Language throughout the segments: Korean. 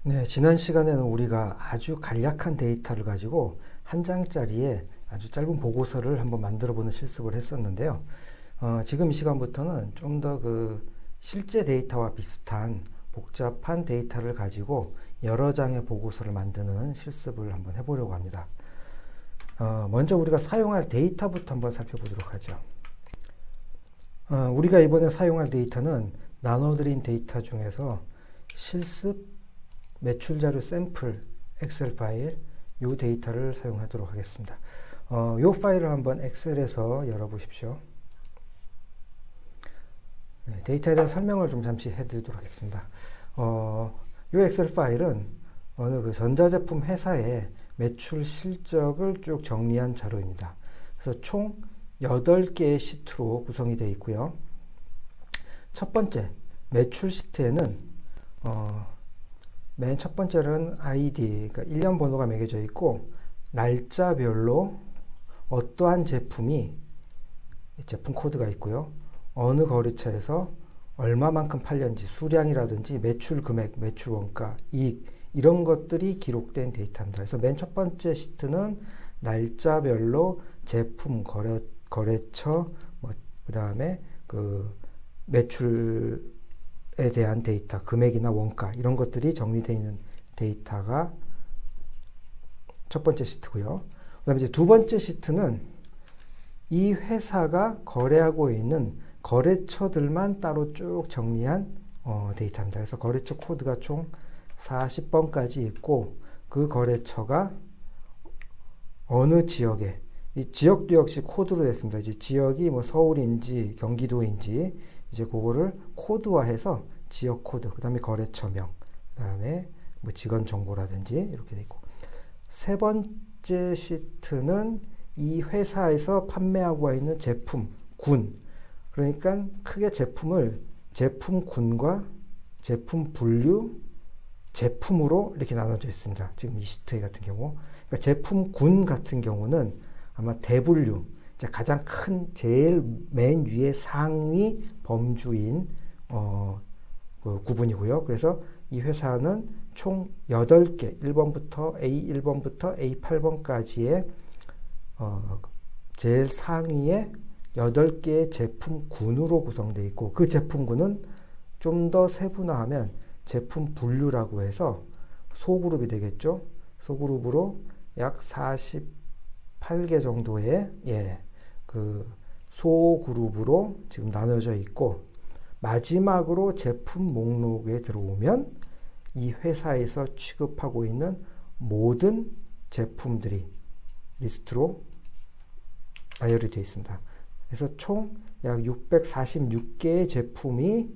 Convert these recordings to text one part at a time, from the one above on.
네, 지난 시간에는 우리가 아주 간략한 데이터를 가지고 한 장짜리의 아주 짧은 보고서를 한번 만들어 보는 실습을 했었는데요. 지금 이 시간부터는 좀 더 실제 데이터와 비슷한 복잡한 데이터를 가지고 여러 장의 보고서를 만드는 실습을 한번 해보려고 합니다. 먼저 우리가 사용할 데이터부터 한번 살펴보도록 하죠. 우리가 이번에 사용할 데이터는 나눠드린 데이터 중에서 실습 매출 자료 샘플 엑셀 파일 이 데이터를 사용하도록 하겠습니다. 이 파일을 한번 엑셀에서 열어보십시오. 네, 데이터에 대한 설명을 좀 잠시 해드리도록 하겠습니다. 이 엑셀 파일은 어느 전자제품 회사의 매출 실적을 쭉 정리한 자료입니다. 그래서 총 8개의 시트로 구성이 되어 있고요. 첫 번째 매출 시트에는 맨 첫 번째는 ID, 그러니까 일련 번호가 매겨져 있고 날짜별로 어떠한 제품이 제품 코드가 있고요. 어느 거래처에서 얼마만큼 팔렸는지 수량이라든지 매출 금액, 매출 원가, 이익 이런 것들이 기록된 데이터입니다. 그래서 맨 첫 번째 시트는 날짜별로 제품, 거래처, 그 다음에 매출에 대한 데이터, 금액이나 원가 이런 것들이 정리되어 있는 데이터가 첫 번째 시트고요. 그 다음에 이제 두 번째 시트는 이 회사가 거래하고 있는 거래처들만 따로 쭉 정리한 데이터입니다. 그래서 거래처 코드가 총 40번까지 있고 그 거래처가 어느 지역에 이 지역도 역시 코드로 됐습니다. 이제 지역이 서울인지 경기도인지 이제 그거를 코드화해서 지역 코드, 그 다음에 거래처명, 그 다음에 직원 정보라든지 이렇게 돼 있고 세 번째 시트는 이 회사에서 판매하고 있는 제품, 군 그러니까 크게 제품을 제품군과 제품 분류, 제품으로 이렇게 나눠져 있습니다. 지금 이 시트 같은 경우 그러니까 제품군 같은 경우는 아마 대분류 가장 큰 제일 맨 위에 상위 범주인 구분이고요. 그래서 이 회사는 총 8개 1번부터 A1번부터 A8번까지의 제일 상위의 8개의 제품군으로 구성되어 있고 그 제품군은 좀 더 세분화하면 제품 분류라고 해서 소그룹이 되겠죠. 소그룹으로 약 48개 정도의 소그룹으로 지금 나눠져 있고 마지막으로 제품 목록에 들어오면 이 회사에서 취급하고 있는 모든 제품들이 리스트로 나열이 되어 있습니다. 그래서 총 약 646개의 제품이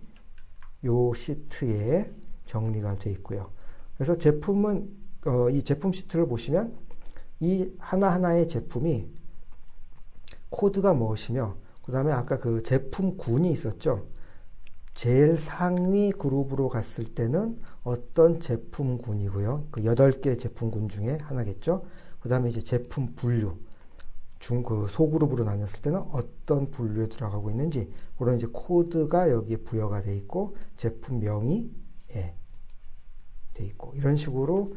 이 시트에 정리가 되어 있고요. 그래서 제품은 이 제품 시트를 보시면 이 하나하나의 제품이 코드가 무엇이며 그 다음에 아까 그 제품군이 있었죠. 제일 상위 그룹으로 갔을 때는 어떤 제품군이고요. 그 8개 제품군 중에 하나겠죠. 그 다음에 이제 제품 분류 소그룹으로 나눴을 때는 어떤 분류에 들어가고 있는지 그런 이제 코드가 여기에 부여가 되어 있고 제품명이 되어 있고 이런 식으로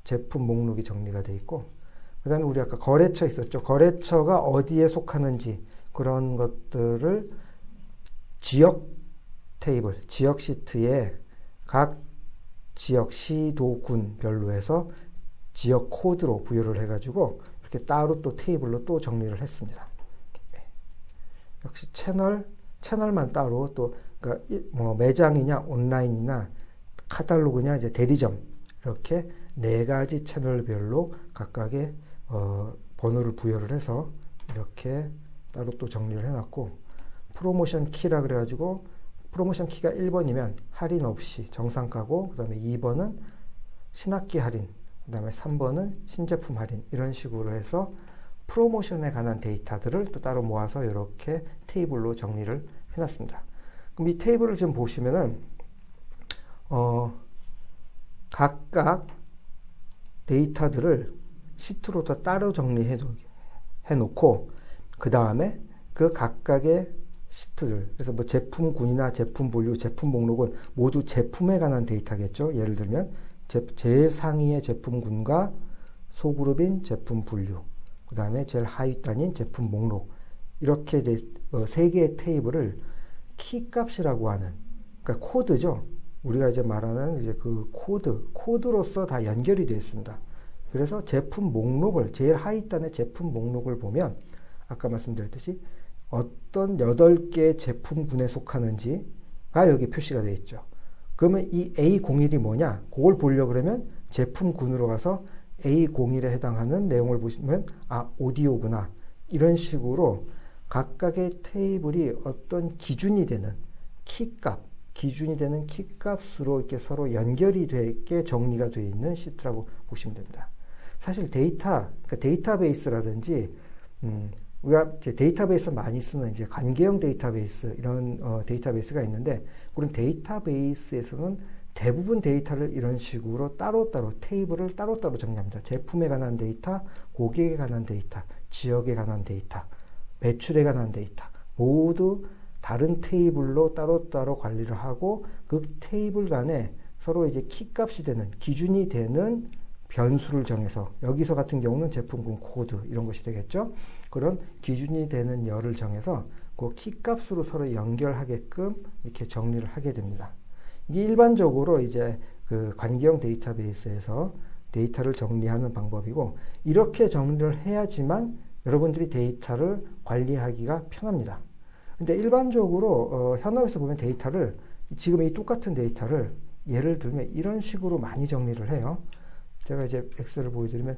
제품 목록이 정리가 되어 있고 그 다음에 우리 아까 거래처 있었죠. 거래처가 어디에 속하는지 그런 것들을 지역 테이블, 지역 시트에 각 지역, 시도군별로 해서 지역 코드로 부여를 해가지고 이렇게 따로 또 테이블로 또 정리를 했습니다. 역시 채널만 따로 또 그러니까 매장이냐 온라인이나 카탈로그냐 이제 대리점 이렇게 4가지 채널별로 각각의 번호를 부여를 해서 이렇게 따로 또 정리를 해놨고 프로모션 키라 그래가지고 프로모션 키가 1번이면 할인 없이 정상가고 그 다음에 2번은 신학기 할인 그 다음에 3번은 신제품 할인 이런 식으로 해서 프로모션에 관한 데이터들을 또 따로 모아서 이렇게 테이블로 정리를 해놨습니다. 그럼 이 테이블을 지금 보시면은 각각 데이터들을 시트로 다 따로 정리해 놓고 그 다음에 그 각각의 시트들 그래서 제품군이나 제품 분류, 제품 목록은 모두 제품에 관한 데이터겠죠. 예를 들면 제일 상위의 제품군과 소그룹인 제품 분류, 그 다음에 제일 하위 단인 제품 목록, 이렇게 세 개의 테이블을 키값이라고 하는, 그러니까 코드죠. 우리가 이제 말하는 이제 그 코드로서 다 연결이 되어 있습니다. 그래서 제품 목록을, 제일 하위 단의 제품 목록을 보면 아까 말씀드렸듯이 어떤 8개의 제품군에 속하는지가 여기 표시가 되어 있죠. 그러면 이 A01이 뭐냐? 그걸 보려고 그러면 제품군으로 가서 A01에 해당하는 내용을 보시면 오디오구나. 이런 식으로 각각의 테이블이 어떤 기준이 되는 키값으로 이렇게 서로 연결이 되게 정리가 되어 있는 시트라고 보시면 됩니다. 사실 그러니까 데이터베이스라든지, 우리가 이제 데이터베이스 많이 쓰는 이제 관계형 데이터베이스, 이런 데이터베이스가 있는데, 그런 데이터베이스에서는 대부분 데이터를 이런 식으로 따로따로, 테이블을 따로따로 정리합니다. 제품에 관한 데이터, 고객에 관한 데이터, 지역에 관한 데이터, 매출에 관한 데이터, 모두 다른 테이블로 따로따로 관리를 하고, 그 테이블 간에 서로 이제 키값이 되는, 기준이 되는 변수를 정해서, 여기서 같은 경우는 제품군 코드, 이런 것이 되겠죠. 그런 기준이 되는 열을 정해서 그 키값으로 서로 연결하게끔 이렇게 정리를 하게 됩니다. 이게 일반적으로 이제 그 관계형 데이터베이스에서 데이터를 정리하는 방법이고, 이렇게 정리를 해야지만 여러분들이 데이터를 관리하기가 편합니다. 근데 일반적으로 현업에서 보면 데이터를, 지금 이 똑같은 데이터를 예를 들면 이런 식으로 많이 정리를 해요. 제가 이제 엑셀을 보여드리면,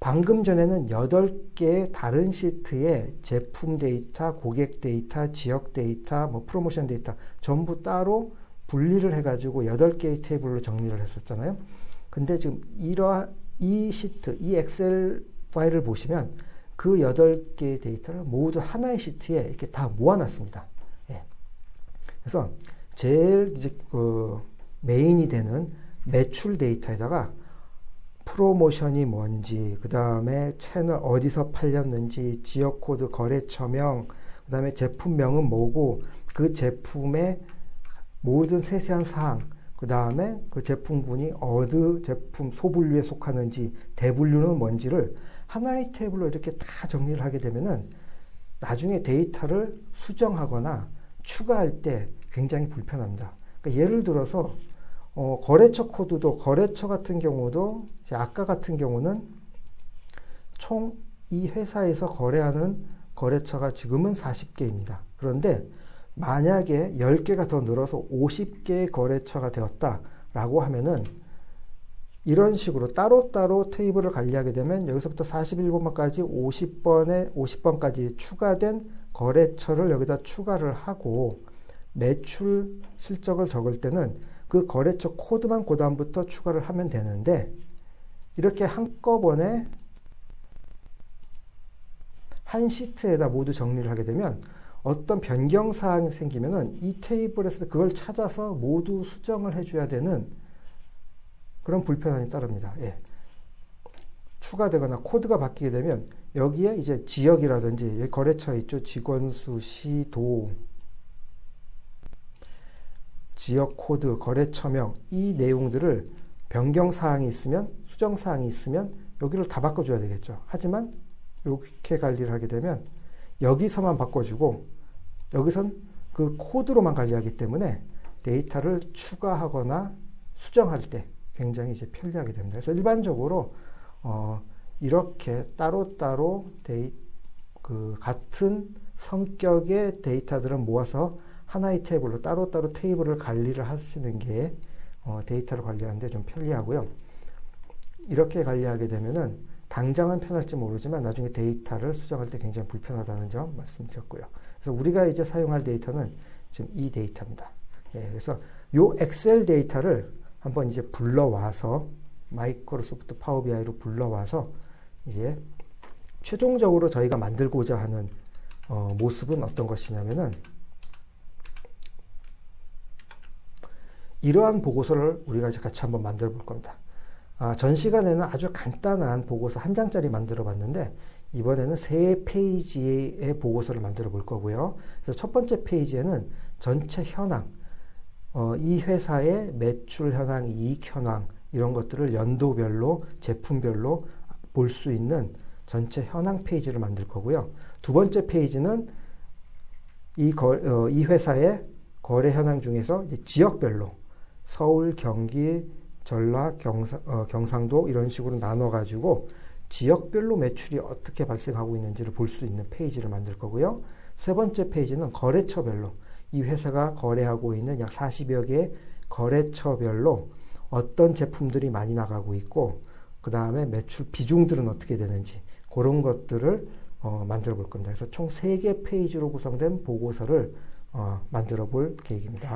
방금 전에는 8개의 다른 시트에 제품 데이터, 고객 데이터, 지역 데이터, 뭐 프로모션 데이터 전부 따로 분리를 해가지고 8개의 테이블로 정리를 했었잖아요. 근데 지금 이 시트, 이 엑셀 파일을 보시면 그 8개의 데이터를 모두 하나의 시트에 이렇게 다 모아놨습니다. 예. 그래서 제일 이제 그 메인이 되는 매출 데이터에다가 프로모션이 뭔지, 그 다음에 채널 어디서 팔렸는지, 지역 코드, 거래처명, 그 다음에 제품명은 뭐고, 그 제품의 모든 세세한 사항, 그 다음에 그 제품군이 어느 제품 소분류에 속하는지, 대분류는 뭔지를 하나의 테이블로 이렇게 다 정리를 하게 되면은 나중에 데이터를 수정하거나 추가할 때 굉장히 불편합니다. 그러니까 예를 들어서 거래처 코드도, 거래처 같은 경우도 이제 아까 같은 경우는 총 이 회사에서 거래하는 거래처가 지금은 40개입니다. 그런데 만약에 10개가 더 늘어서 50개의 거래처가 되었다라고 하면은 이런 식으로 따로따로 테이블을 관리하게 되면 여기서부터 41번까지 50번까지 추가된 거래처를 여기다 추가를 하고, 매출 실적을 적을 때는 그 거래처 코드만 그 다음부터 추가를 하면 되는데, 이렇게 한꺼번에 한 시트에다 모두 정리를 하게 되면 어떤 변경사항이 생기면은 이 테이블에서 그걸 찾아서 모두 수정을 해줘야 되는 그런 불편함이 따릅니다. 예. 추가되거나 코드가 바뀌게 되면 여기에 이제 지역이라든지, 여기 거래처 있죠. 직원수, 시, 도, 지역 코드, 거래처명, 이 내용들을 변경사항이 있으면, 수정사항이 있으면 여기를 다 바꿔줘야 되겠죠. 하지만 이렇게 관리를 하게 되면 여기서만 바꿔주고 여기선 그 코드로만 관리하기 때문에 데이터를 추가하거나 수정할 때 굉장히 이제 편리하게 됩니다. 그래서 일반적으로 이렇게 따로따로 같은 성격의 데이터들은 모아서 하나의 테이블로 따로따로 테이블을 관리를 하시는 게 데이터를 관리하는데 좀 편리하고요. 이렇게 관리하게 되면은 당장은 편할지 모르지만 나중에 데이터를 수정할 때 굉장히 불편하다는 점 말씀드렸고요. 그래서 우리가 이제 사용할 데이터는 지금 이 데이터입니다. 예, 그래서 요 엑셀 데이터를 한번 이제 불러와서 마이크로소프트 파워 BI로 불러와서 이제 최종적으로 저희가 만들고자 하는 모습은 어떤 것이냐면은 이러한 보고서를 우리가 이제 같이 한번 만들어 볼 겁니다. 전 시간에는 아주 간단한 보고서 한 장짜리 만들어 봤는데 이번에는 3페이지의 보고서를 만들어 볼 거고요. 그래서 첫 번째 페이지에는 전체 현황, 이 회사의 매출 현황, 이익 현황, 이런 것들을 연도별로 제품별로 볼 수 있는 전체 현황 페이지를 만들 거고요. 두 번째 페이지는 이 회사의 거래 현황 중에서 이제 지역별로 서울, 경기, 전라, 경상도 이런 식으로 나눠가지고 지역별로 매출이 어떻게 발생하고 있는지를 볼 수 있는 페이지를 만들 거고요. 세 번째 페이지는 거래처별로 이 회사가 거래하고 있는 약 40여 개의 거래처별로 어떤 제품들이 많이 나가고 있고 그 다음에 매출 비중들은 어떻게 되는지 그런 것들을 만들어 볼 겁니다. 그래서 총 3개 페이지로 구성된 보고서를 만들어 볼 계획입니다.